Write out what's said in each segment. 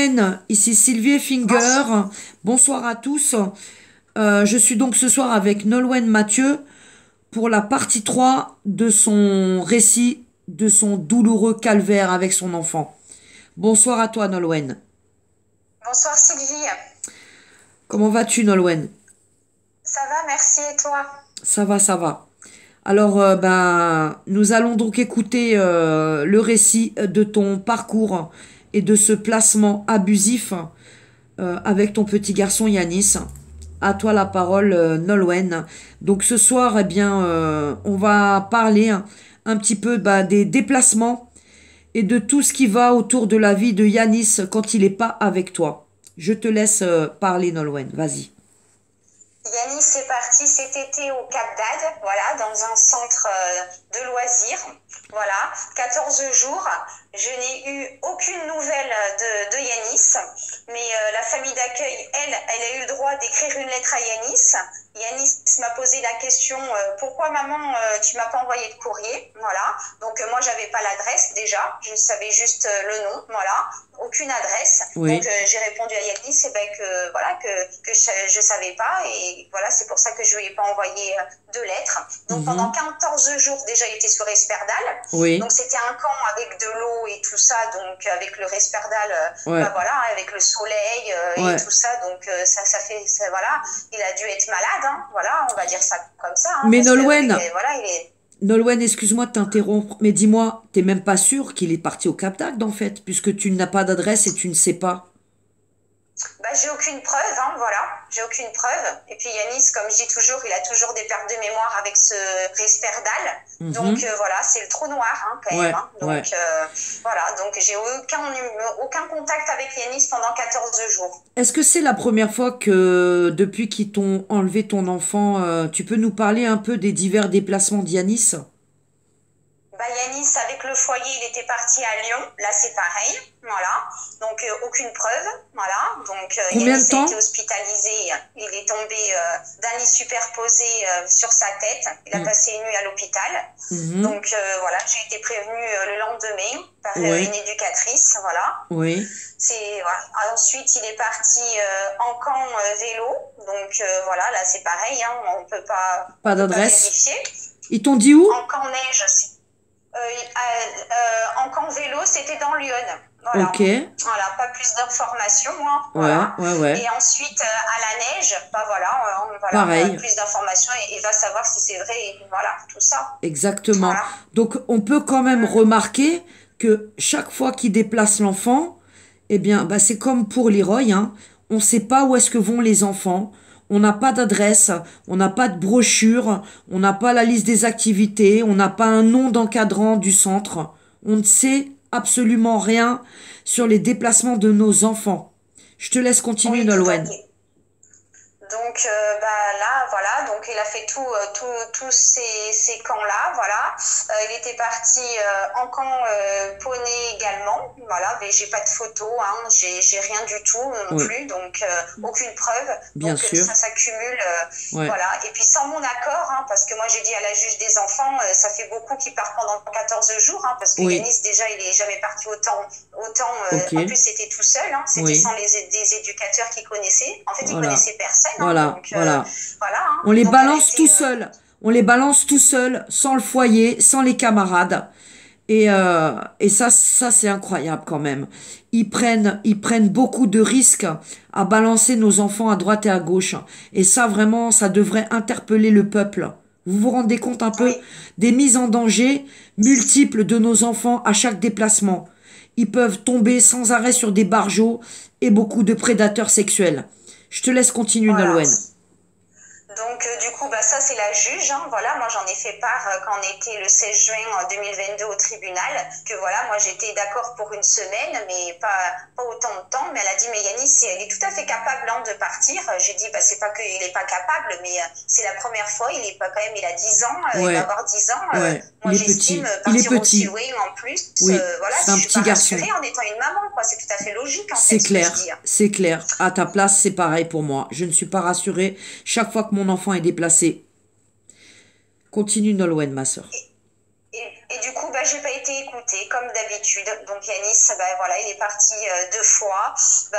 Nolwenn, ici Sylvie Finger. Bonsoir à tous. Je suis donc ce soir avec Nolwenn Mathieu pour la partie 3 de son récit de son douloureux calvaire avec son enfant. Bonsoir à toi Nolwenn. Bonsoir Sylvie. Comment vas-tu Nolwenn? Ça va, merci et toi? Ça va, ça va. Alors, nous allons donc écouter le récit de ton parcours et de ce placement abusif avec ton petit garçon Yanis. À toi la parole, Nolwenn. Donc ce soir, eh bien, on va parler un petit peu des déplacements et de tout ce qui va autour de la vie de Yanis quand il n'est pas avec toi. Je te laisse parler, Nolwenn. Vas-y. Yanis est parti cet été au Cap d'Agde, voilà, dans un centre de loisirs. Voilà, 14 jours. Je n'ai eu aucune nouvelle de Yanis, mais la famille d'accueil, elle a eu le droit d'écrire une lettre à Yanis. Yanis m'a posé la question pourquoi maman tu m'as pas envoyé de courrier, voilà. Donc moi j'avais pas l'adresse déjà, je savais juste le nom, voilà, aucune adresse. Oui. Donc j'ai répondu à Yanis que voilà que je savais pas et voilà c'est pour ça que je lui ai pas envoyé de lettre. Donc pendant 14 jours déjà il était sur Risperdal. Oui. Donc c'était un camp avec de l'eau et tout ça, donc avec le Risperdal, voilà, avec le soleil et tout ça, donc ça fait voilà, il a dû être malade. Voilà, on va dire ça comme ça. Mais Nolwenn, voilà, Nolwenn, excuse-moi de t'interrompre, mais dis-moi, t'es même pas sûr qu'il est parti au Cap d'Agde en fait, puisque tu n'as pas d'adresse et tu ne sais pas. J'ai aucune preuve, voilà, j'ai aucune preuve. Et puis Yanis, comme je dis toujours, il a toujours des pertes de mémoire avec ce Risperdal. Donc voilà, c'est le trou noir quand même. Donc voilà, donc j'ai aucun contact avec Yanis pendant 14 jours. Est-ce que c'est la première fois que, depuis qu'ils t'ont enlevé ton enfant, tu peux nous parler un peu des divers déplacements d'Yanis? Yanis, avec le foyer, il était parti à Lyon. Là, c'est pareil. Voilà. Donc, aucune preuve. Voilà. Donc, Combien Yanis de temps? a été hospitalisé. Il est tombé d'un lit superposé sur sa tête. Il a passé une nuit à l'hôpital. Donc, voilà, j'ai été prévenue le lendemain par une éducatrice. Voilà. Oui. Voilà. Ensuite, il est parti en camp vélo. Donc, voilà, là, c'est pareil. On peut pas, Pas d'adresse. vérifier. Ils t'ont dit où? En camp neige, en camp vélo, c'était dans Lyon. Voilà. Ok. Voilà, pas plus d'informations, moi. Voilà. Ouais. Et ensuite, à la neige, voilà, Pareil. plus d'informations et il va savoir si c'est vrai, et voilà, tout ça. Exactement. Voilà. Donc, on peut quand même remarquer que chaque fois qu'il déplace l'enfant, eh bien, c'est comme pour Leroy, on ne sait pas où est-ce que vont les enfants. On n'a pas d'adresse, on n'a pas de brochure, on n'a pas la liste des activités, on n'a pas un nom d'encadrant du centre. On ne sait absolument rien sur les déplacements de nos enfants. Je te laisse continuer, Nolwenn. Donc là, voilà, donc il a fait tous ces camps-là, voilà. Il était parti en camp poney également, voilà, mais j'ai pas de photos, j'ai rien du tout non plus, donc aucune preuve. Bien donc sûr. ça s'accumule, voilà. Et puis sans mon accord, parce que moi j'ai dit à la juge des enfants, ça fait beaucoup qu'il part pendant 14 jours, parce que Yanis déjà il est jamais parti autant. En plus c'était tout seul, c'était sans des éducateurs qu'il connaissait. En fait il connaissait personne. Voilà. On les donc balance tout seul. On les balance tout seul, sans le foyer, sans les camarades. Et ça c'est incroyable quand même. Ils prennent beaucoup de risques à balancer nos enfants à droite et à gauche. Et ça vraiment, ça devrait interpeller le peuple. Vous vous rendez compte un peu des mises en danger multiples de nos enfants à chaque déplacement. Ils peuvent tomber sans arrêt sur des barjots et beaucoup de prédateurs sexuels. Je te laisse continuer, Nolwenn. Donc, du coup, ça, c'est la juge. Voilà, moi, j'en ai fait part quand on était le 16 juin 2022 au tribunal, que voilà, moi, j'étais d'accord pour une semaine, mais pas autant de temps. Mais elle a dit, mais Yanis, elle est tout à fait capable de partir. J'ai dit, c'est pas qu'il n'est pas capable, mais c'est la première fois. Il est pas quand même, il a 10 ans, il va avoir 10 ans. Moi, j'estime partir aussi loin en plus. Voilà, c'est un si petit garçon. En étant une maman, quoi, c'est tout à fait logique, en fait. C'est clair, c'est clair. À ta place, c'est pareil pour moi. Je ne suis pas rassurée chaque fois que mon enfant est déplacé. Continue, Nolwenn, ma soeur. Et du coup, bah, j'ai pas été écoutée comme d'habitude. Donc Yanis, bah, voilà, il est parti 2 fois. Bah,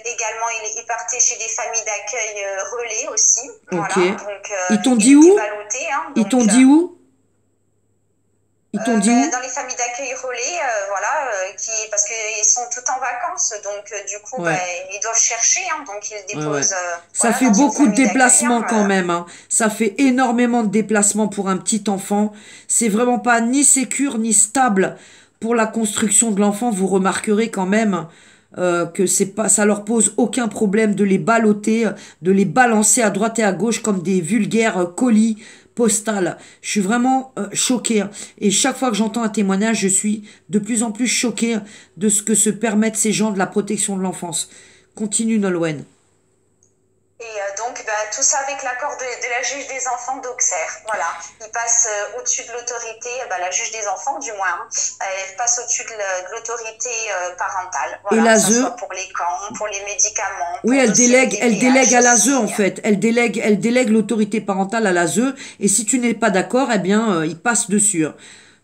également, il partait chez des familles d'accueil relais aussi. Ok. Voilà, donc Ils t'ont il dit était où? ballotté. Hein, Ils t'ont donc dit où? Ils t'ont dit bah, où? dans les familles d'accueil relais, voilà, parce qu'ils sont tout en vacances. Donc du coup, bah, Ouais. ils doivent chercher. Hein, donc ils Ouais, ouais. déposent Ça voilà, fait dans une beaucoup de famille d'accueil. déplacements Hein, quand même, hein. Ça fait énormément de déplacements pour un petit enfant. C'est vraiment pas ni sécure ni stable pour la construction de l'enfant. Vous remarquerez quand même que c'est pas, ça leur pose aucun problème de les balloter, de les balancer à droite et à gauche comme des vulgaires colis postales. Je suis vraiment choquée, hein. Et chaque fois que j'entends un témoignage, je suis de plus en plus choquée de ce que se permettent ces gens de la protection de l'enfance. Continue, Nolwenn. Et donc, bah, tout ça avec l'accord de la juge des enfants d'Auxerre. Voilà. Il passe au-dessus de l'autorité, bah, la juge des enfants du moins, hein, elle passe au-dessus de l'autorité parentale. Et Voilà, que ce soit l'ASE, pour les camps, pour les médicaments, oui, pour dossier elle délègue MDPH à l'ASE en aussi. fait. Elle délègue l'autorité parentale à l'ASE. Et si tu n'es pas d'accord, eh bien, il passe dessus.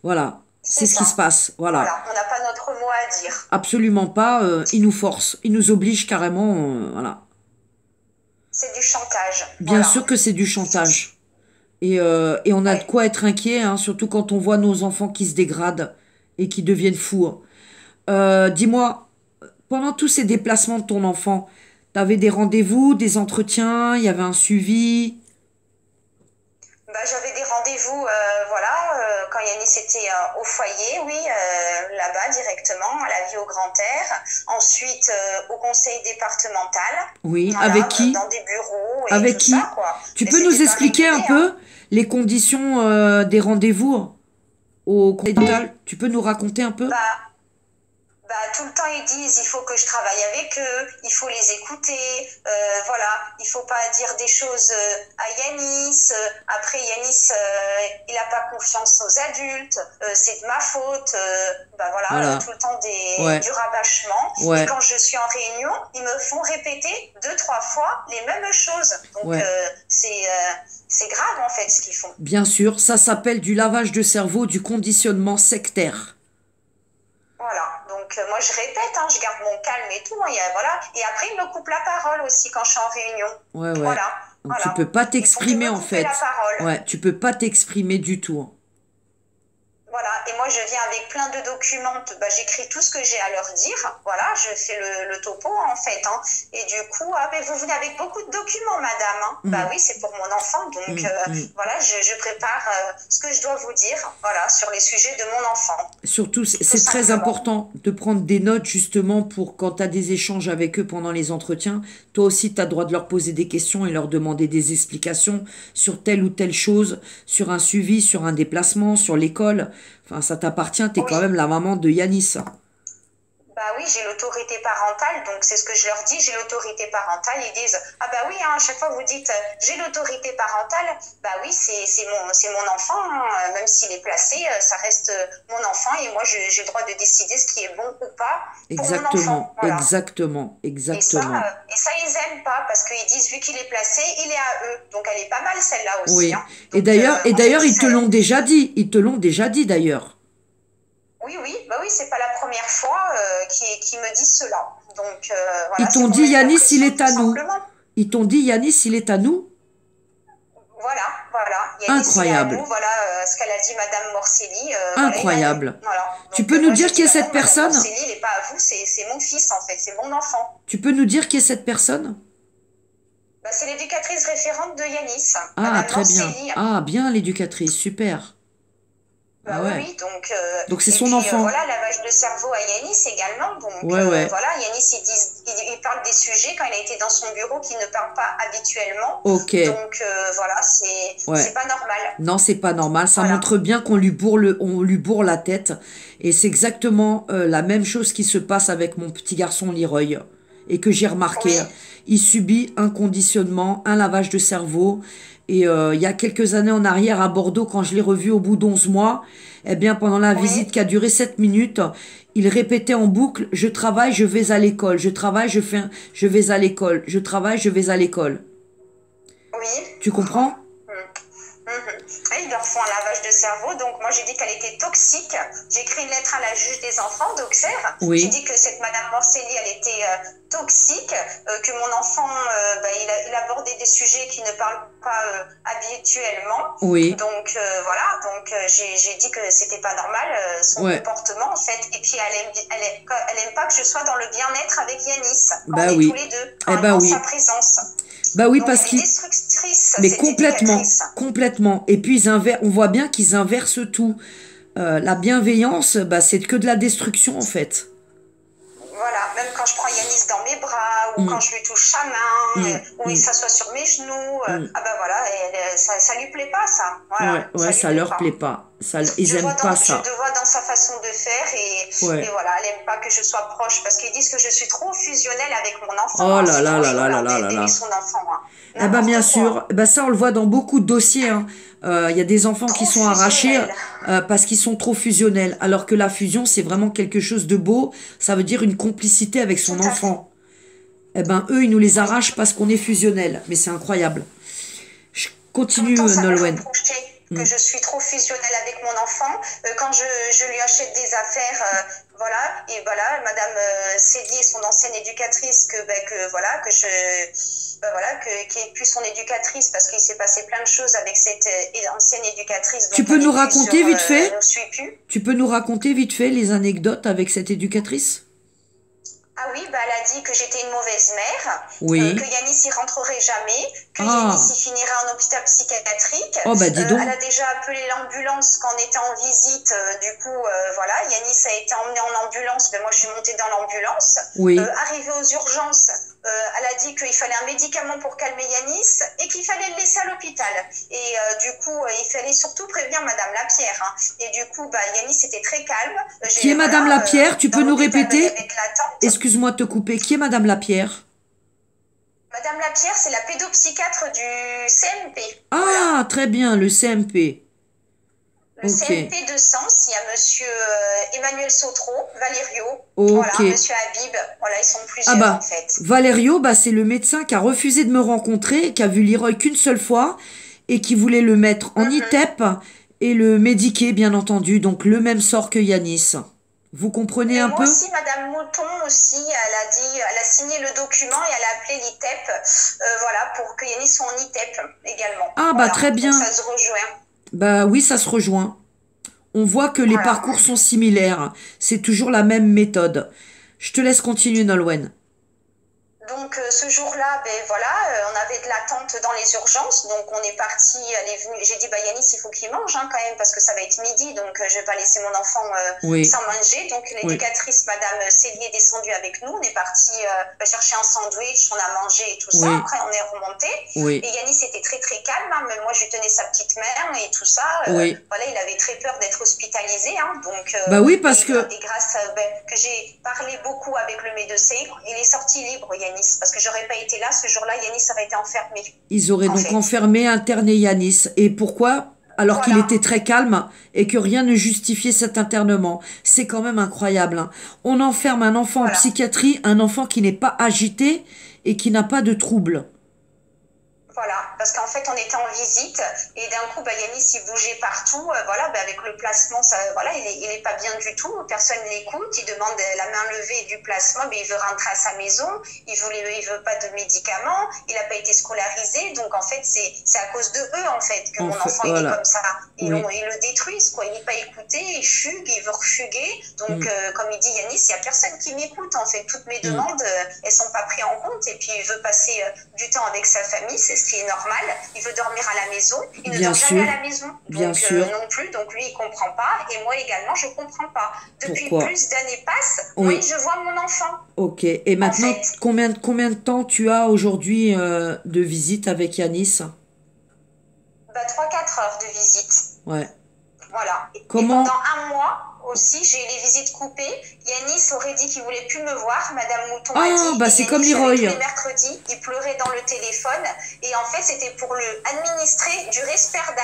Voilà. C'est C'est ce qui se ça. passe. Voilà. Voilà, on n'a pas notre mot à dire. Absolument pas. Il nous force. Il nous oblige carrément. Voilà. C'est du chantage. Bien Voilà. sûr que c'est du chantage. Et on a de Ouais. quoi être inquiet, hein, surtout quand on voit nos enfants qui se dégradent et qui deviennent fous, hein. Dis-moi, pendant tous ces déplacements de ton enfant, t'avais des rendez-vous, des entretiens, il y avait un suivi? Bah, j'avais des rendez-vous, voilà, quand Yanis était au foyer, oui, là-bas directement, à la vie au Grand Air. Ensuite, au conseil départemental, Oui, voilà, avec qui? dans des bureaux et Avec tout ça, qui? quoi. Tu Mais peux nous c'était pas expliquer un régulier, hein. peu les conditions des rendez-vous au conseil départemental? Tu peux nous raconter un peu? Bah, bah, tout le temps, ils disent il faut que je travaille avec eux, il faut les écouter, voilà, il faut pas dire des choses à Yanis. Après, Yanis, il a pas confiance aux adultes, c'est de ma faute. Bah voilà, Voilà. tout le temps Ouais. du rabâchement. Ouais. Et quand je suis en réunion, ils me font répéter 2, 3 fois les mêmes choses. Donc Ouais. c'est grave en fait ce qu'ils font. Bien sûr, ça s'appelle du lavage de cerveau, du conditionnement sectaire. Voilà, donc moi je répète, hein, je garde mon calme et tout, hein, voilà. Et après ils me coupent la parole aussi quand je suis en réunion. Ouais, ouais. Voilà, Donc tu voilà. peux pas Ils font que t'exprimer me en couper fait. la parole. Ouais, tu peux pas t'exprimer du tout. Voilà, et moi je viens avec plein de documents, bah, j'écris tout ce que j'ai à leur dire, voilà, je fais le topo en fait, hein. Et du coup, ah, mais vous venez avec beaucoup de documents, madame, hein. Bah oui, c'est pour mon enfant, donc voilà, je prépare ce que je dois vous dire, voilà, sur les sujets de mon enfant. Surtout, c'est Tout très simplement. important de prendre des notes justement pour quand tu as des échanges avec eux pendant les entretiens. Toi aussi, tu as le droit de leur poser des questions et leur demander des explications sur telle ou telle chose, sur un suivi, sur un déplacement, sur l'école. Enfin, ça t'appartient, tu es Oui. quand même la maman de Yanis. Bah oui, j'ai l'autorité parentale, donc c'est ce que je leur dis, j'ai l'autorité parentale. Ils disent, ah bah oui, hein, à chaque fois vous dites, j'ai l'autorité parentale, bah oui, c'est mon enfant, hein, même s'il est placé, ça reste mon enfant et moi j'ai le droit de décider ce qui est bon ou pas pour mon enfant. Exactement, Voilà. exactement, exactement. Et ça, ils aiment pas parce qu'ils disent, vu qu'il est placé, il est à eux. Donc elle est pas mal celle-là aussi. Oui. Hein. Et Donc, d'ailleurs, en fait, ils te l'ont déjà dit. Ils te l'ont déjà dit d'ailleurs. Oui, bah oui, c'est pas la première fois qu'ils me disent cela. Donc voilà. Ils c'est t'ont pour dit mettre la Yanis, il pression, est à tout nous. simplement. Ils t'ont dit Yanis, il est à nous. Voilà. Yanis, Incroyable. il est à nous, voilà ce qu'elle a dit Madame Morcelli. Incroyable. Voilà. Tu Donc, peux nous moi, dire j'ai qui est dit, bah cette non, Madame personne? Morcelli, il n'est pas à vous, c'est mon fils en fait, c'est mon enfant. Tu peux nous dire qui est cette personne? Bah, c'est l'éducatrice référente de Yanis. Ah, Madame très bien. Morcelli. Ah, bien l'éducatrice, super. Bah Ah oui, ouais. oui, Donc c'est et son puis, enfant. voilà, lavage de cerveau à Yanis également. Donc Ouais, ouais. voilà, Yanis, il parle des sujets quand il a été dans son bureau qu'il ne parle pas habituellement. Ok. Donc voilà, Ouais. c'est pas normal. Non, c'est pas normal. Ça Voilà. montre bien qu'on lui bourre la tête. Et c'est exactement la même chose qui se passe avec mon petit garçon Leroy. Et que j'ai remarqué. Oui. Il subit un conditionnement, un lavage de cerveau. Et il y a quelques années en arrière à Bordeaux, quand je l'ai revu au bout d'11 mois, eh bien pendant la visite qui a duré 7 minutes, il répétait en boucle: je travaille, je vais à l'école, je travaille, je vais à l'école, je travaille, je vais à l'école. Oui. Tu comprends? Et ils leur font un lavage de cerveau. Donc, moi, j'ai dit qu'elle était toxique. J'ai écrit une lettre à la juge des enfants, d'Auxerre. J'ai Oui, dit que cette Madame Morcelli, elle était toxique, que mon enfant, il abordait des sujets qui ne parlent pas habituellement. oui, Donc, voilà. Donc, j'ai dit que c'était pas normal, son ouais, comportement, en fait. Et puis, elle aime pas que je sois dans le bien-être avec Yanis, quand bah on est tous oui, les deux, eh ben en sa oui, présence. bah oui, Donc, parce elle est qu'ils, destructrice, mais cette complètement, éducatrice. complètement. Et puis on voit bien qu'ils inversent tout. La bienveillance, bah c'est que de la destruction en fait. Voilà, même quand je prends Yanis dans mes bras ou quand Mm, je lui touche sa main mm, ou il mm, s'assoit sur mes genoux, mm. ah ben voilà, ça lui plaît pas ça. Ouais, Voilà, ouais, ça lui ça plaît leur pas. plaît pas. Ils aiment pas Je ça. le vois dans sa façon de faire et Ouais. voilà, elle aime pas que je sois proche parce qu'ils disent que je suis trop fusionnelle avec mon enfant. Oh Hein. là C'est là trop là chaud là là là là là d'aimer là. son enfant. Hein. Eh ben bien N'importe sûr, quoi. ben ça on le voit dans beaucoup de dossiers, hein. Il y a des enfants qui Trop sont arrachés fusionnelle. parce qu'ils sont trop fusionnels, alors que la fusion c'est vraiment quelque chose de beau. Ça veut dire une complicité avec son Tout à fait. enfant. Eh ben eux ils nous les Oui. arrachent parce qu'on est fusionnel, mais c'est incroyable. Je En même continue, temps, ça m'est Nolwenn. reproché que Mm. je suis trop fusionnelle avec mon enfant. Quand je lui achète des affaires, voilà, et voilà, Madame Célie est son ancienne éducatrice, qui est plus son éducatrice parce qu'il s'est passé plein de choses avec cette ancienne éducatrice, Tu donc peux elle nous est plus sur, raconter vite elle fait? ne suit plus. Tu peux nous raconter vite fait les anecdotes avec cette éducatrice? Ah oui, bah elle a dit que j'étais une mauvaise mère, que Oui. Yanis y rentrerait jamais, que Yanis y Ah. finirait en hôpital psychiatrique. Oh bah dis Elle donc. a déjà appelé l'ambulance quand on était en visite. Voilà, Yanis a été emmené en ambulance, mais moi je suis montée dans l'ambulance. Oui. Arrivée aux urgences, elle a dit qu'il fallait un médicament pour calmer Yanis et qu'il fallait le laisser à l'hôpital. Et il fallait surtout prévenir Madame Lapierre. Hein. Et du coup, bah, Yanis était très calme. Qui est Madame Lapierre? Tu Dans peux nous l'hôpital, bah, il y répéter? avait de l'attente. Excuse-moi de te couper. Qui est Madame Lapierre? Madame Lapierre, c'est la pédopsychiatre du CMP. Voilà. Ah, très bien, le CMP. Le Ok. CMP de Sens, il y a monsieur Emmanuel Sautreau, Valerio, voilà, Ok. monsieur Habib, voilà, ils sont Ah plusieurs en bah, fait. Valerio, bah, c'est le médecin qui a refusé de me rencontrer, qui a vu Leroy qu'une seule fois et qui voulait le mettre en ITEP et le médiquer, bien entendu. Donc, le même sort que Yanis. Vous comprenez Mais un moi peu? aussi, Madame Mouton aussi, elle a signé le document et elle a appelé l'ITEP, voilà, pour que Yanis soit en ITEP également. Ah bah, Voilà, très donc bien. ça se rejoint. Bah oui, ça se rejoint. On voit que les Voilà. parcours sont similaires. C'est toujours la même méthode. Je te laisse continuer, Nolwenn. Donc ce jour-là, ben voilà, on avait de l'attente dans les urgences, donc on est parti, elle est venue, j'ai dit bah Yanis il faut qu'il mange hein, quand même parce que ça va être midi, donc je vais pas laisser mon enfant Oui, sans manger. Donc oui, l'éducatrice Madame Célie est descendue avec nous, on est parti chercher un sandwich, on a mangé et tout ça. oui, Après on est remonté oui, et Yanis était très très calme, hein, même moi je lui tenais sa petite main et tout ça. oui. Voilà, il avait très peur d'être hospitalisé, hein, donc Bah oui, parce que... et grâce que j'ai parlé beaucoup avec le médecin, il est sorti libre Yanis, parce que j'aurais pas été là ce jour-là, Yanis aurait été enfermé. Ils auraient En donc fait. enfermé, interné Yanis. Et pourquoi? Alors qu'il Voilà. était très calme et que rien ne justifiait cet internement. C'est quand même incroyable, hein. On enferme un enfant en Voilà. psychiatrie, un enfant qui n'est pas agité et qui n'a pas de troubles. Voilà, parce qu'en fait, on était en visite et d'un coup, Yanis, il bougeait partout. Voilà, avec le placement, ça, voilà, il est pas bien du tout. Personne l'écoute. Il demande la main levée du placement, mais il veut rentrer à sa maison. Il veut pas de médicaments. Il n'a pas été scolarisé. Donc, en fait, c'est à cause de eux, en fait, que En mon fait, enfant, il est voilà. comme ça. Ils Oui. le détruisent, quoi. Il n'est pas écouté, il fugue, il veut refuguer. Donc, Mm. comme il dit Yanis, il n'y a personne qui m'écoute, en fait. Toutes mes Mm. demandes, elles sont pas prises en compte. Et puis, il veut passer du temps avec sa famille, c'est ce qui est normal. Il veut dormir à la maison. Il ne Bien dort jamais sûr. à la maison. Bien Donc, sûr. non plus. Donc, lui, il comprend pas. Et moi également, je comprends pas. Depuis Pourquoi? plus d'années passent, Oui. moins je vois mon enfant. Ok. Et maintenant, fait. combien de temps tu as aujourd'hui de visite avec Yanis? 3-4 heures de visite. Ouais. Voilà. Comment? Et pendant un mois aussi, j'ai eu les visites coupées. Yanis aurait dit qu'il voulait plus me voir. Madame Mouton a dit. Bah Et c'est Yanis, comme Leroy. tous les mercredis, il pleurait dans le téléphone. Et en fait, c'était pour le administrer du Risperdal.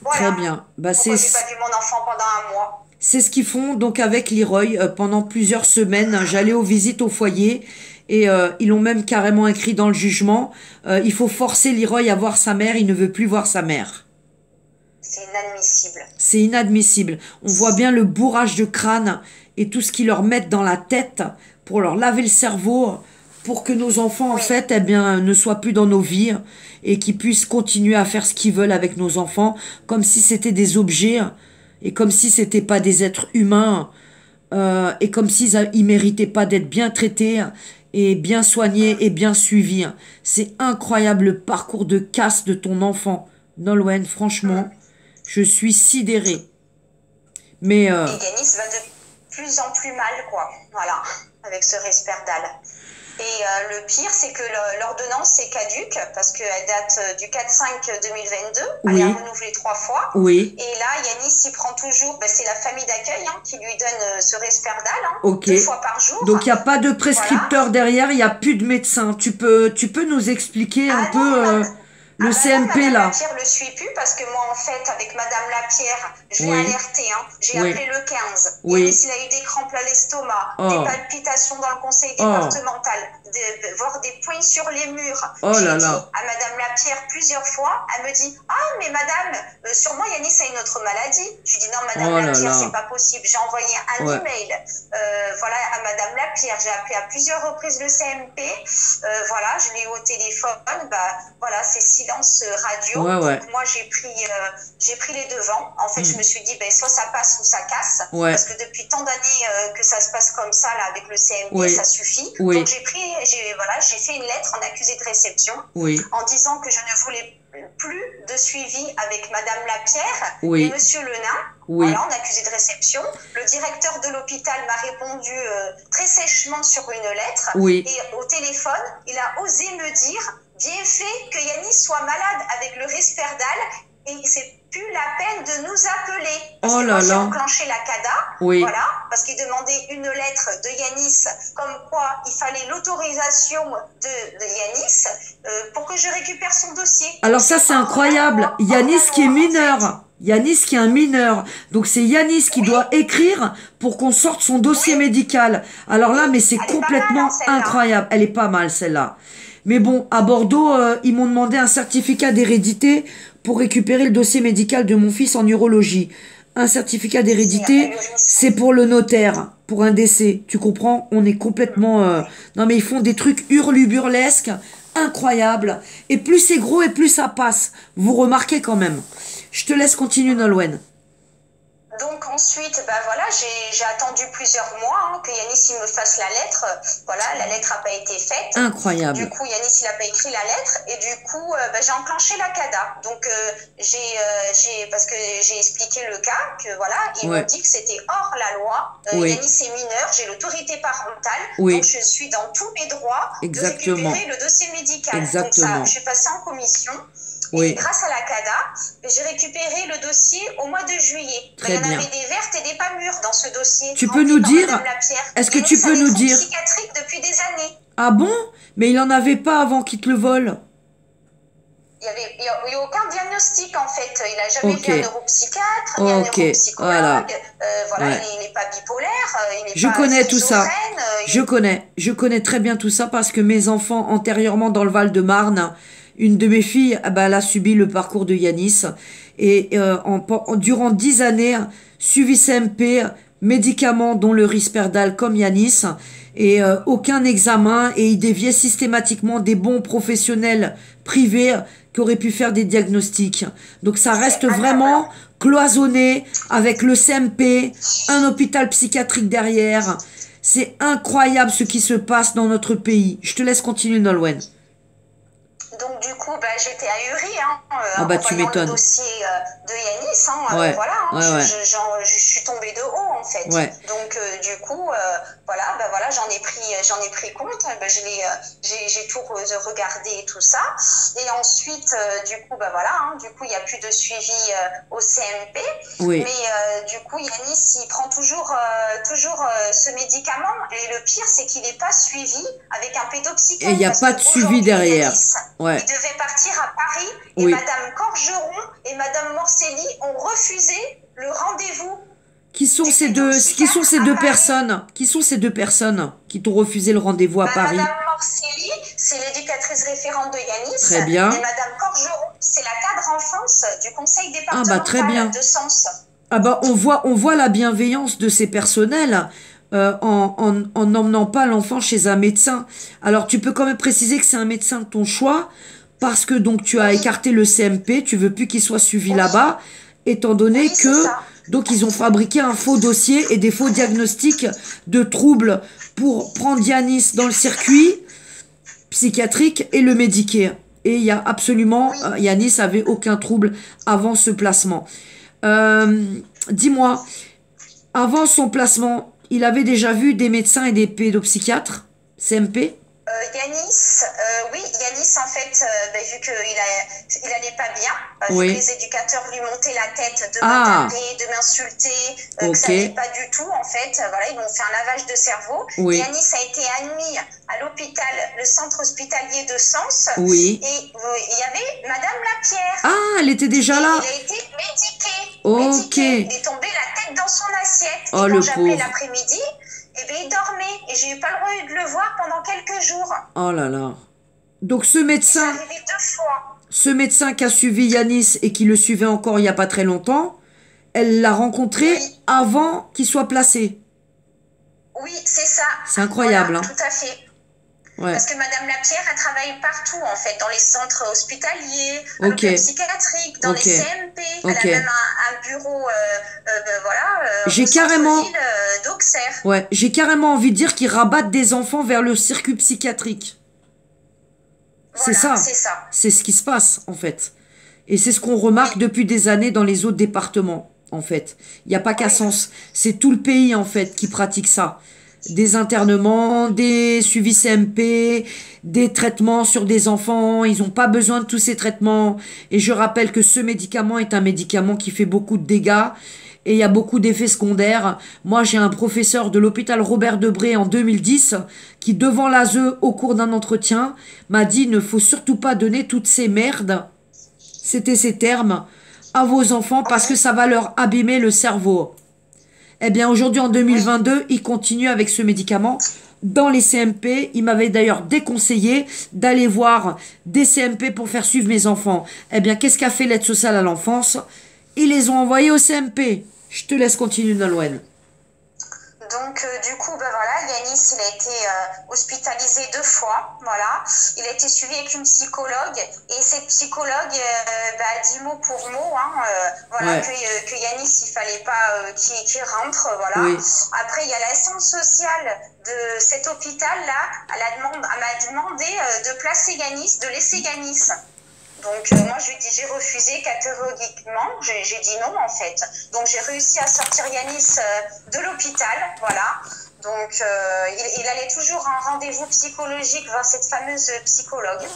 Voilà. Très bien. Bah Pourquoi j'ai pas vu mon enfant pendant un mois. c'est ce qu'ils font donc avec Leroy pendant plusieurs semaines. J'allais aux visites au foyer et ils l'ont même carrément écrit dans le jugement. Il faut forcer Leroy à voir sa mère. Il ne veut plus voir sa mère. C'est inadmissible. C'est inadmissible. On voit bien le bourrage de crâne et tout ce qu'ils leur mettent dans la tête pour leur laver le cerveau, pour que nos enfants, en Oui, fait, eh bien, ne soient plus dans nos vies et qu'ils puissent continuer à faire ce qu'ils veulent avec nos enfants, comme si c'était des objets et comme si c'était pas des êtres humains et comme ils méritaient pas d'être bien traités et bien soignés et bien suivis. C'est incroyable le parcours de casse de ton enfant, Nolwenn, franchement, je suis sidérée. Mais et Yanis va de plus en plus mal, quoi. Voilà, avec ce Risperdal. Et le pire, c'est que l'ordonnance est caduque parce qu'elle date du 4/5/2022. Elle est oui, renouvelée 3 fois. oui, Et là, Yanis y prend toujours. Ben, c'est la famille d'accueil qui lui donne ce Risperdal ok. 2 fois par jour. Donc il n'y a pas de Voilà. prescripteur derrière, il n'y a plus de médecin. Tu peux nous expliquer un Ah non, peu ah le bah non, CMP Madame là? Lapierre le suit plus parce que moi, en fait, avec Madame Lapierre, je l'ai Oui, alerté, j'ai oui, appelé le 15. oui. Yanis, il a eu des crampes à l'estomac, des Oh, palpitations dans le conseil oh, départemental, voire des points sur les murs. oh J'ai là dit là. à Madame Lapierre plusieurs fois, elle me dit, ah, mais Madame, sûrement Yanis a une autre maladie. Je lui dis, non, Madame Oh là Lapierre, c'est là. pas possible. J'ai envoyé un Ouais, email, voilà, à Madame Lapierre. J'ai appelé à plusieurs reprises le CMP. Voilà, je l'ai eu au téléphone. Bah, voilà, c'est silence radio. ouais, ouais. Donc moi j'ai pris les devants. En fait, je Hmm. me suis dit ben soit ça passe ou ça casse Ouais, parce que depuis tant d'années que ça se passe comme ça là avec le CMP, oui, ça suffit. Donc oui, j'ai fait une lettre en accusé de réception oui, en disant que je ne voulais plus de suivi avec Madame Lapierre et oui, Monsieur Lenain. oui, Voilà, en accusé de réception. Le directeur de l'hôpital m'a répondu très sèchement sur une lettre oui. et au téléphone, il a osé me dire bien fait que Yanis soit malade avec le Risperdal et c'est plus la peine de nous appeler. Parce Oh que là moi, j'ai là. enclenché la CADA, Oui. voilà, parce qu'il demandait une lettre de Yanis, comme quoi il fallait l'autorisation de Yanis pour que je récupère son dossier. Alors Donc ça c'est c'est hors la incroyable. loi, hors Yanis la qui est loi, en fait. mineur. Yanis qui est un mineur. Donc c'est Yanis qui Oui, doit écrire pour qu'on sorte son dossier oui, médical. Alors là, mais c'est elle est pas mal, hein, complètement celle-là. incroyable. Elle est pas mal celle-là. Mais bon, à Bordeaux, ils m'ont demandé un certificat d'hérédité pour récupérer le dossier médical de mon fils en urologie. Un certificat C'est d'hérédité, ahurissant. c'est pour le notaire, pour un décès. Tu comprends? On est complètement... Non mais ils font des trucs hurluburlesques, incroyables. Et plus c'est gros et plus ça passe. Vous remarquez quand même. Je te laisse continuer, Nolwenn. Donc ensuite, bah voilà, j'ai attendu plusieurs mois que Yanis il me fasse la lettre. Voilà, la lettre n'a pas été faite. Du Incroyable. coup, Yanis il n'a pas écrit la lettre et du coup, bah, j'ai enclenché la CADA. Donc parce que j'ai expliqué le cas que voilà, ils m'ont Ouais. dit que c'était hors la loi. Oui. Yanis est mineur, j'ai l'autorité parentale, Oui. donc je suis dans tous mes droits de Exactement. récupérer le dossier médical. Donc Exactement. ça, je suis passée en commission. Et Oui. grâce à la CADA, j'ai récupéré le dossier au mois de juillet. Très Il y en bien. avait des vertes et des pas mûres dans ce dossier. Tu peux rempli nous par dire... Madame Lapierre. Est-ce que Yanis tu a peux des nous troubles dire... psychiatriques depuis des années. Ah bon? Mais il en avait pas avant qu'il te le vole. Il y a aucun diagnostic en fait. Il n'a jamais Ok. vu un neuropsychiatre, ni un Ok. neuropsychologue. Voilà. Voilà, Ouais. il n'est pas bipolaire, il n'est Je pas connais tout ça. schizophrène. Je connais très bien tout ça parce que mes enfants antérieurement dans le Val-de-Marne, une de mes filles, ah bah, elle a subi le parcours de Yanis et durant 10 années, suivi CMP, médicaments dont le Risperdal comme Yanis et aucun examen et il déviait systématiquement des bons professionnels privés qui auraient pu faire des diagnostics. Donc ça reste vraiment cloisonné avec le CMP, un hôpital psychiatrique derrière. C'est incroyable ce qui se passe dans notre pays. Je te laisse continuer, Nolwenn. Donc du coup, bah, j'étais ahurie Ah bah en tu voyant le m'étonnes. dossier de Yanis. Ouais, Voilà, ouais, ouais, je suis tombée de haut en fait. ouais. Donc du coup, voilà, j'en ai pris compte. Bah, j'ai tout regardé et tout ça. Et ensuite, du coup, bah voilà, du coup, il n'y a plus de suivi au CMP. Oui. Mais du coup, Yanis, il prend toujours ce médicament. Et le pire, c'est qu'il n'est pas suivi avec un pédopsychiatre. Et il n'y a parce pas de qu'aujourd'hui, suivi derrière. Yanis, Ouais. il devait partir à Paris et Oui. Madame Corgeron et Madame Morcelli ont refusé le rendez-vous. Qui sont des ces deux pédopsychiatres à Paris. personnes? Qui sont ces deux personnes qui t'ont refusé le rendez-vous à Paris? Madame Morcelli, c'est l'éducatrice référente de Yanis. Très bien. Et Madame Corgeron, c'est la cadre enfance du conseil Ah bah très départemental bien. de Sens. Ah bah on voit la bienveillance de ces personnels en n'emmenant pas l'enfant chez un médecin. Alors tu peux quand même préciser que c'est un médecin de ton choix parce que donc tu as Oui, écarté le CMP, tu veux plus qu'il soit suivi oui, là-bas, étant oui, donné c'est que ça. donc ils ont fabriqué un faux dossier et des faux diagnostics de troubles pour prendre Yanis dans le circuit psychiatrique et le médiquer. Et il y a absolument, Oui. Yanis avait aucun trouble avant ce placement. Euh, Dis-moi, avant son placement, il avait déjà vu des médecins et des pédopsychiatres, CMP? Yanis, oui, Yanis, en fait, vu il allait pas bien, vu que Oui. les éducateurs lui montaient la tête de me Ah, taper, de m'insulter, que ok. ça n'allait pas du tout, en fait. Voilà, ils m'ont fait un lavage de cerveau. Oui, Yanis a été admis à l'hôpital, le centre hospitalier de Sens, oui. et il y avait Madame Lapierre. Ah, elle était déjà Et il là. a été médiqué, Ok. médiqué. Il est tombé la tête dans son assiette. Oh, Et quand le j'appelais pauvre. l'après-midi, eh bien, il dormait. Et j'ai eu pas le droit de le voir pendant quelques jours. Oh là là. Donc Et c'est arrivé 2 fois. ce médecin qui a suivi Yanis et qui le suivait encore il n'y a pas très longtemps, elle l'a rencontré Oui, avant qu'il soit placé. oui, c'est ça. C'est Voilà, incroyable, hein. tout à fait. Ouais. Parce que Madame Lapierre, elle travaille partout, en fait, dans les centres hospitaliers, à Ok. l'hôpital psychiatrique, dans les Ok. CMP. Elle Ok. a même un bureau, voilà, au J'ai centre-ville carrément, d'Auxerre. ouais, j'ai carrément envie de dire qu'ils rabattent des enfants vers le circuit psychiatrique. C'est Voilà, ça. c'est ça. C'est ce qui se passe, en fait. Et c'est ce qu'on remarque Oui, depuis des années dans les autres départements, en fait. Il n'y a pas qu'à oui, Sens. C'est tout le pays, en fait, qui pratique ça. Des internements, des suivis CMP, des traitements sur des enfants. Ils n'ont pas besoin de tous ces traitements. Et je rappelle que ce médicament est un médicament qui fait beaucoup de dégâts. Et il y a beaucoup d'effets secondaires. Moi, j'ai un professeur de l'hôpital Robert Debré en 2010 qui, devant l'ASE, au cours d'un entretien, m'a dit ne faut surtout pas donner toutes ces merdes, c'était ses termes, à vos enfants parce que oui, ça va leur abîmer le cerveau. Eh bien, aujourd'hui, en oui. 2022, il continue avec ce médicament dans les CMP. Il m'avait d'ailleurs déconseillé d'aller voir des CMP pour faire suivre mes enfants. Eh bien, qu'est-ce qu'a fait l'aide sociale à l'enfance? Ils les ont envoyés au CMP. Je te laisse continuer, Nolwenn. Donc, du coup, ben voilà, Yanis, il a été hospitalisé 2 fois, voilà. Il a été suivi avec une psychologue, et cette psychologue a dit mot pour mot, hein, voilà, Ouais, que Yanis, il fallait pas qu'il rentre, voilà. oui. Après, il y a l'assistante sociale de cet hôpital-là, elle m'a demandé de placer Yanis, de laisser Yanis. Donc, moi, j'ai refusé catégoriquement. J'ai dit non, en fait. Donc, j'ai réussi à sortir Yanis de l'hôpital. Voilà. Donc, il allait toujours en rendez-vous psychologique voir cette fameuse psychologue.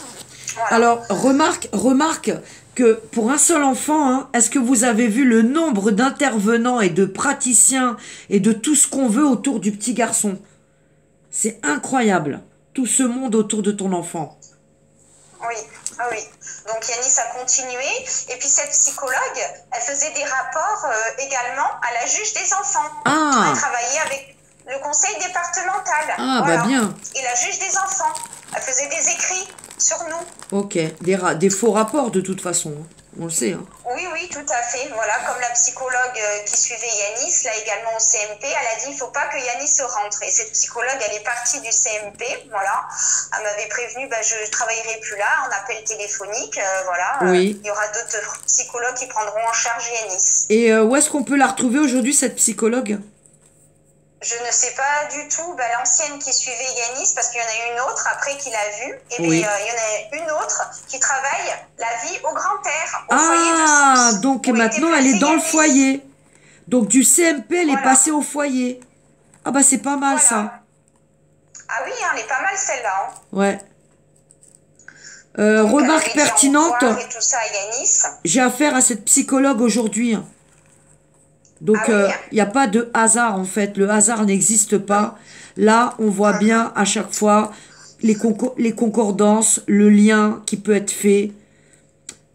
Voilà. Alors, remarque que pour un seul enfant, hein, est-ce que vous avez vu le nombre d'intervenants et de praticiens et de tout ce qu'on veut autour du petit garçon? C'est incroyable. Tout ce monde autour de ton enfant. Oui, ah oui. Donc Yanis a continué. Et puis cette psychologue, elle faisait des rapports également à la juge des enfants. Elle Ah, travaillait avec le conseil départemental. ah bah Voilà. bien. Et la juge des enfants. Elle faisait des écrits sur nous. Ok, des faux rapports de toute façon, hein. On le sait, hein. Oui, oui, tout à fait. Voilà, comme la psychologue qui suivait Yanis, là également au CMP, elle a dit il ne faut pas que Yanis se rentre. Et cette psychologue, elle est partie du CMP, voilà. Elle m'avait prévenu, je ne travaillerai plus là, en appel téléphonique, voilà. Oui. Il y aura d'autres psychologues qui prendront en charge Yanis. Et où est-ce qu'on peut la retrouver aujourd'hui, cette psychologue? Je ne sais pas du tout, l'ancienne qui suivait Yanis, parce qu'il y en a une autre après qui l'a vue, et Oui. il y en a une autre qui travaille la vie au grand air, au foyer de Ah, Sens, donc où était maintenant elle est placé dans le Yanis. foyer. Donc du CMP, elle est Voilà, passée au foyer. Ah bah c'est pas mal voilà. ça. Ah oui, elle est pas mal celle-là, hein. Ouais. Donc, elle Remarque avait dit au pertinente, revoir et tout ça à Yanis. j'ai affaire à cette psychologue aujourd'hui. Ah Donc oui, il n'y a pas de hasard en fait. Le hasard n'existe pas. Là, on voit bien à chaque fois les concordances, le lien qui peut être fait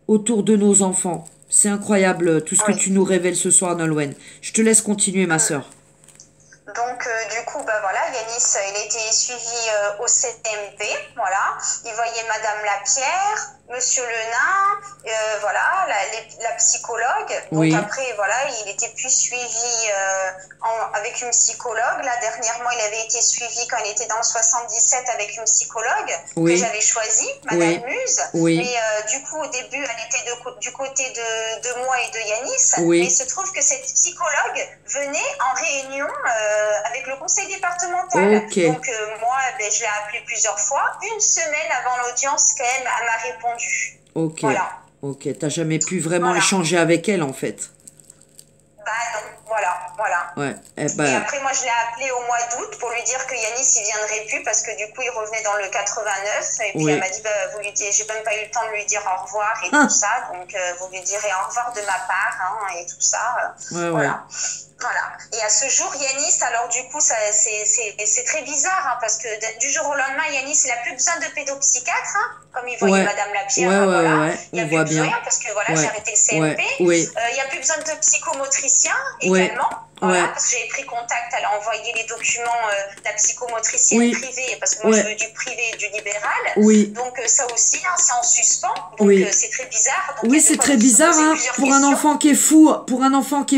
autour de nos enfants. C'est incroyable tout ce que oui. tu nous révèles ce soir, Nolwenn. Je te laisse continuer, ma sœur. Donc, du coup, voilà, Yanis, il a été suivi au CMP, voilà. Il voyait Madame Lapierre, Monsieur Le Nain, voilà, la psychologue. Donc Oui. après, voilà, il était plus suivi avec une psychologue. Là, dernièrement, il avait été suivi quand il était dans le 77 avec une psychologue Oui. que j'avais choisie, Madame Oui. Muse. Oui. Mais du coup, au début, elle était du côté de moi et de Yanis. Oui. Mais il se trouve que cette psychologue venait en réunion avec le conseil départemental. Ok. Donc moi, je l'ai appelée plusieurs fois. Une semaine avant l'audience, quand même, elle m'a répondu. Ok. Voilà. Ok. T'as jamais pu vraiment Voilà. échanger avec elle, en fait. Bah non, voilà. Ouais. Eh Et ben, après, moi, je l'ai appelé au mois d'août pour lui dire que Yanis, il viendrait plus parce que du coup, il revenait dans le 89. Et puis, Oui. elle m'a dit, bah, vous lui dites, j'ai même pas eu le temps de lui dire au revoir et Ah. tout ça. Donc, vous lui direz au revoir de ma part, hein, et tout ça. Ouais, Voilà. Voilà. Et à ce jour, Yanis, alors du coup, c'est très bizarre, hein, parce que du jour au lendemain, Yanis, il n'a plus besoin de pédopsychiatre, hein, comme il voyait Ouais. Madame Lapierre. Ouais, Voilà. ouais, Il n'y a on plus voit besoin, bien. parce que voilà, Ouais. j'ai arrêté le CMP. Ouais. Oui. Il n'y a plus besoin de psychomotricien Ouais. également. Voilà, Ouais. parce que j'avais pris contact, elle a envoyé les documents de la psychomotricienne Oui. privée, parce que moi, Ouais. je veux du privé et du libéral. Oui. Donc, ça aussi, hein, c'est en suspens. Donc, Oui. c'est très bizarre. Donc, il y Oui, a de c'est quoi très se bizarre, poser hein, plusieurs pour un questions. enfant qui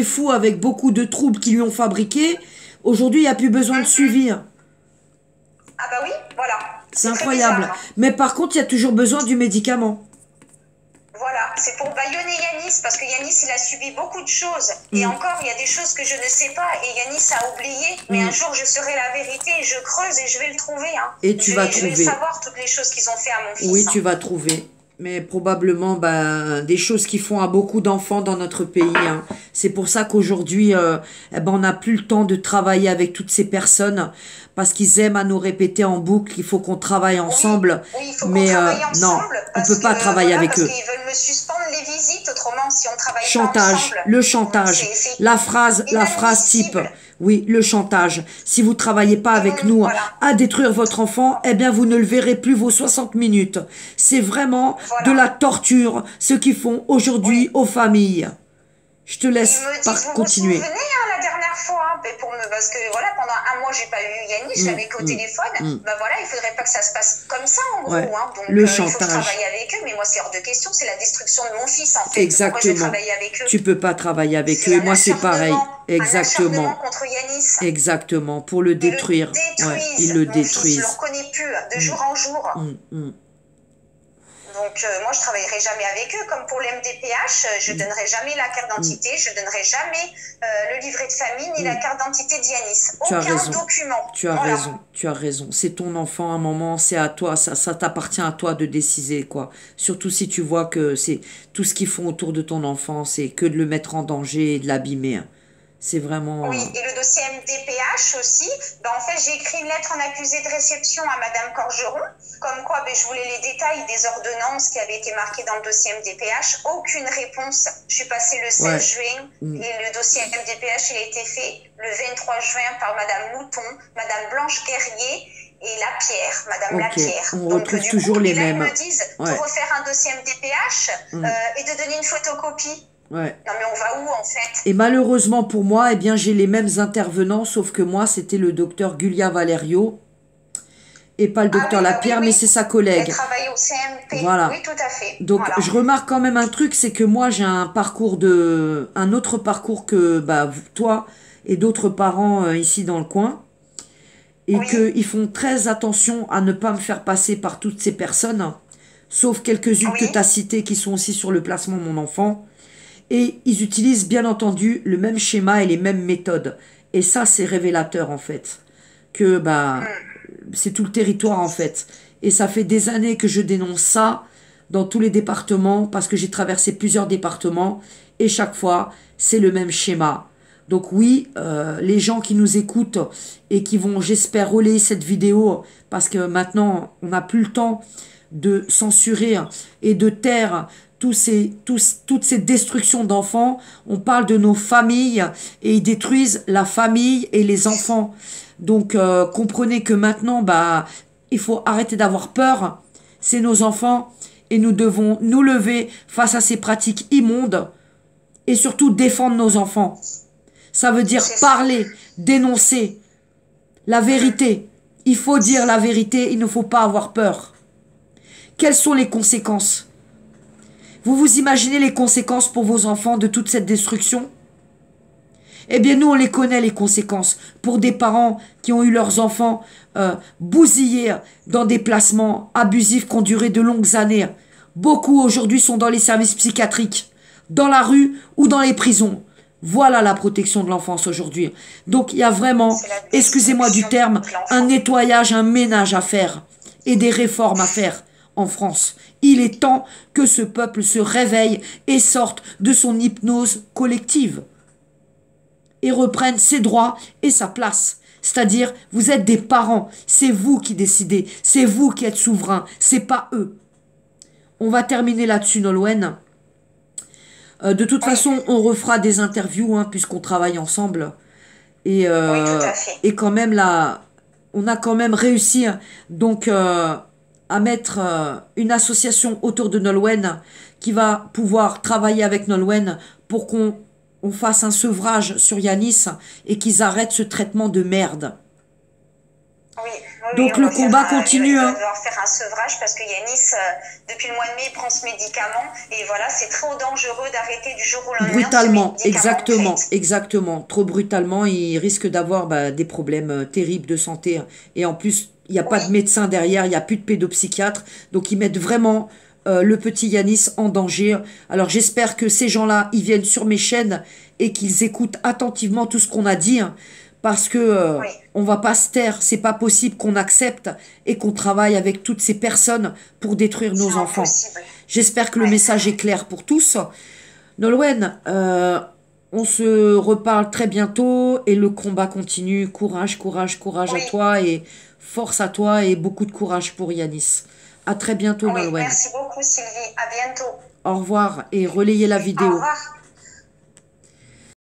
est fou, avec beaucoup de troubles qui lui ont fabriqué. Aujourd'hui, il n'y a plus besoin de suivi. Ah bah oui, voilà. C'est très incroyable. bizarre, hein. Mais par contre, il y a toujours besoin du médicament. Voilà, c'est pour bâillonner Yanis, parce que Yanis, il a subi beaucoup de choses. Et encore, il y a des choses que je ne sais pas, et Yanis a oublié. Mais un jour, je saurai la vérité, et je creuse, et je vais le trouver. Hein. Et tu vas Je vais trouver. savoir toutes les choses qu'ils ont fait à mon fils. Oui, hein. tu vas trouver. Mais probablement des choses qui font à beaucoup d'enfants dans notre pays. Hein. C'est pour ça qu'aujourd'hui, on n'a plus le temps de travailler avec toutes ces personnes parce qu'ils aiment à nous répéter en boucle qu'il faut qu'on travaille ensemble. Oui, il faut mais qu'on travaille non, ensemble. on peut pas travailler avec eux. Parce qu'ils veulent me suspendre les visites, autrement, si on travaille pas Chantage, ensemble. le chantage, la phrase type. Oui, le chantage. Si vous travaillez pas avec nous à détruire votre enfant, eh bien vous ne le verrez plus vos 60 minutes. C'est vraiment de la torture ce qu'ils font aujourd'hui aux familles. Je te laisse continuer. Vous vous souvenez, la dernière fois, parce que voilà, pendant un mois, j'ai pas eu Yanis, je l'avais qu'au téléphone. Bah voilà, il faudrait pas que ça se passe comme ça, en gros. Ouais. Hein. Donc, Le il faut chantage. que je travaille avec eux, mais moi, c'est hors de question, c'est la destruction de mon fils, en fait. Exactement. Pourquoi je vais travailler avec eux? Tu peux pas travailler avec eux. Et moi, c'est pareil. Exactement. Un acharnement contre Yanis. Exactement. Pour le détruire. Ouais, ils le détruisent. Je le reconnais plus, de jour en jour. Donc, moi, je travaillerai jamais avec eux. Comme pour l'MDPH, je donnerai jamais la carte d'identité, je donnerai jamais le livret de famille ni la carte d'identité d'Yanis. Aucun document. Tu as raison. Tu as raison. C'est ton enfant à un moment, c'est à toi. Ça t'appartient à toi de décider, quoi. Surtout si tu vois que c'est tout ce qu'ils font autour de ton enfant, c'est que de le mettre en danger et de l'abîmer. C'est vraiment... Oui, et le dossier MDPH aussi, en fait, j'ai écrit une lettre en accusé de réception à Madame Corgeron, comme quoi je voulais les détails des ordonnances qui avaient été marquées dans le dossier MDPH. Aucune réponse. Je suis passée le 16 juin et le dossier MDPH il a été fait le 23 juin par Madame Mouton, Madame Blanche Guerrier et Lapierre, Madame Lapierre. On retrouve toujours les mêmes. Ils me disent de refaire un dossier MDPH et de donner une photocopie. Ouais. Non mais on va où en fait? Et malheureusement pour moi, eh bien j'ai les mêmes intervenants, sauf que moi c'était le docteur Gulia Valerio et pas le docteur Lapierre, mais c'est sa collègue. Elle travaille au CMP. Voilà. Oui, tout à fait. Donc je remarque quand même un truc, c'est que moi j'ai un autre parcours que toi et d'autres parents ici dans le coin, et qu'ils font très attention à ne pas me faire passer par toutes ces personnes, sauf quelques-unes que tu as citées qui sont aussi sur le placement de mon enfant. Et ils utilisent bien entendu le même schéma et les mêmes méthodes. Et ça, c'est révélateur en fait. Que c'est tout le territoire en fait. Et ça fait des années que je dénonce ça dans tous les départements parce que j'ai traversé plusieurs départements et chaque fois, c'est le même schéma. Donc oui, les gens qui nous écoutent et qui vont, j'espère, relayer cette vidéo parce que maintenant, on n'a plus le temps de censurer et de taire toutes ces destructions d'enfants. On parle de nos familles et ils détruisent la famille et les enfants. Donc comprenez que maintenant, il faut arrêter d'avoir peur. C'est nos enfants et nous devons nous lever face à ces pratiques immondes et surtout défendre nos enfants. Ça veut dire parler, dénoncer la vérité. Il faut dire la vérité, il ne faut pas avoir peur. Quelles sont les conséquences? Vous vous imaginez les conséquences pour vos enfants de toute cette destruction? Eh bien, nous, on les connaît, les conséquences. Pour des parents qui ont eu leurs enfants bousillés dans des placements abusifs qui ont duré de longues années. Beaucoup, aujourd'hui, sont dans les services psychiatriques, dans la rue ou dans les prisons. Voilà la protection de l'enfance aujourd'hui. Donc, il y a vraiment, excusez-moi du terme, un nettoyage, un ménage à faire et des réformes à faire en France. Il est temps que ce peuple se réveille et sorte de son hypnose collective et reprenne ses droits et sa place. C'est-à-dire, vous êtes des parents, c'est vous qui décidez, c'est vous qui êtes souverains, c'est pas eux. On va terminer là-dessus, Nolwenn. De toute façon, on refera des interviews, hein, puisqu'on travaille ensemble. Et, Oui, tout à fait. et quand même, là, on a quand même réussi, donc, à mettre une association autour de Nolwenn qui va pouvoir travailler avec Nolwenn pour qu'on fasse un sevrage sur Yanis et qu'ils arrêtent ce traitement de merde. Oui, Donc on le va faire combat continue. il va Hein. devoir faire un sevrage parce que Yanis, depuis le mois de mai, il prend ce médicament. Et voilà, c'est trop dangereux d'arrêter du jour au lendemain Brutalement, ce médicament, exactement, en fait. exactement. Trop brutalement, il risque d'avoir des problèmes terribles de santé. Et en plus, il n'y a pas de médecin derrière, il n'y a plus de pédopsychiatre. Donc ils mettent vraiment le petit Yanis en danger. Alors j'espère que ces gens-là, ils viennent sur mes chaînes et qu'ils écoutent attentivement tout ce qu'on a dit. Hein, parce que on va pas se taire, c'est pas possible qu'on accepte et qu'on travaille avec toutes ces personnes pour détruire nos enfants. J'espère que le message est clair pour tous. Nolwenn, on se reparle très bientôt et le combat continue. Courage, courage, courage à toi et force à toi et beaucoup de courage pour Yanis. À très bientôt, Nolwenn. Merci beaucoup, Sylvie. À bientôt. Au revoir et relayez la vidéo. Au revoir.